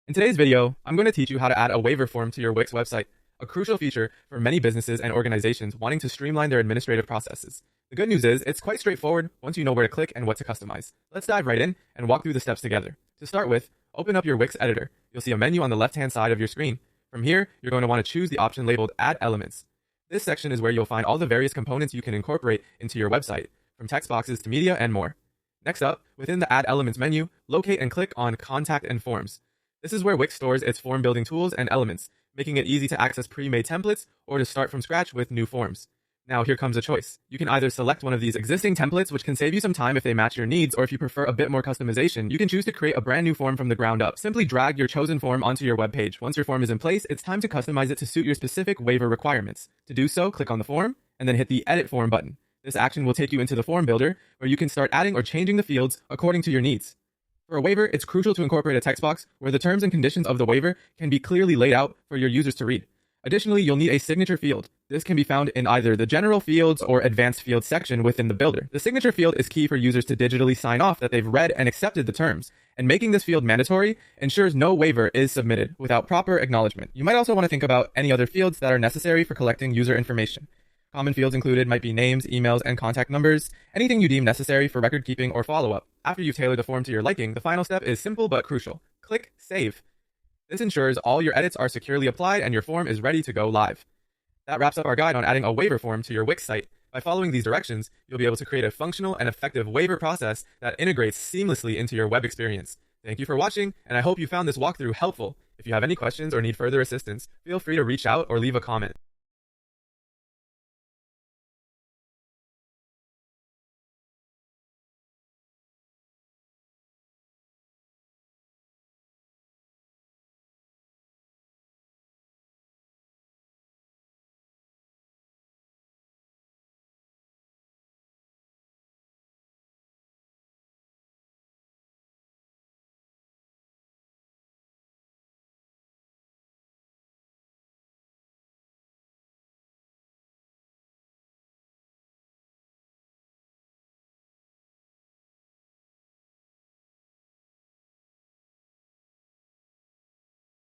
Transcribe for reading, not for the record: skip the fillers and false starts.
In today's video, I'm going to teach you how to add a waiver form to your Wix website, a crucial feature for many businesses and organizations wanting to streamline their administrative processes. The good news is, it's quite straightforward once you know where to click and what to customize. Let's dive right in and walk through the steps together. To start with, open up your Wix editor. You'll see a menu on the left-hand side of your screen. From here, you're going to want to choose the option labeled Add Elements. This section is where you'll find all the various components you can incorporate into your website, from text boxes to media and more. Next up, within the Add Elements menu, locate and click on Contact and Forms. This is where Wix stores its form building tools and elements, making it easy to access pre-made templates or to start from scratch with new forms. Now here comes a choice. You can either select one of these existing templates, which can save you some time if they match your needs, or if you prefer a bit more customization, you can choose to create a brand new form from the ground up. Simply drag your chosen form onto your web page. Once your form is in place, it's time to customize it to suit your specific waiver requirements. To do so, click on the form, and then hit the Edit Form button. This action will take you into the form builder, where you can start adding or changing the fields according to your needs. For a waiver, it's crucial to incorporate a text box where the terms and conditions of the waiver can be clearly laid out for your users to read. Additionally, you'll need a signature field. This can be found in either the General Fields or Advanced Fields section within the builder. The signature field is key for users to digitally sign off that they've read and accepted the terms, and making this field mandatory ensures no waiver is submitted without proper acknowledgement. You might also want to think about any other fields that are necessary for collecting user information. Common fields included might be names, emails, and contact numbers, anything you deem necessary for record keeping or follow-up. After you've tailored the form to your liking, the final step is simple but crucial. Click Save. This ensures all your edits are securely applied and your form is ready to go live. That wraps up our guide on adding a waiver form to your Wix site. By following these directions, you'll be able to create a functional and effective waiver process that integrates seamlessly into your web experience. Thank you for watching, and I hope you found this walkthrough helpful. If you have any questions or need further assistance, feel free to reach out or leave a comment.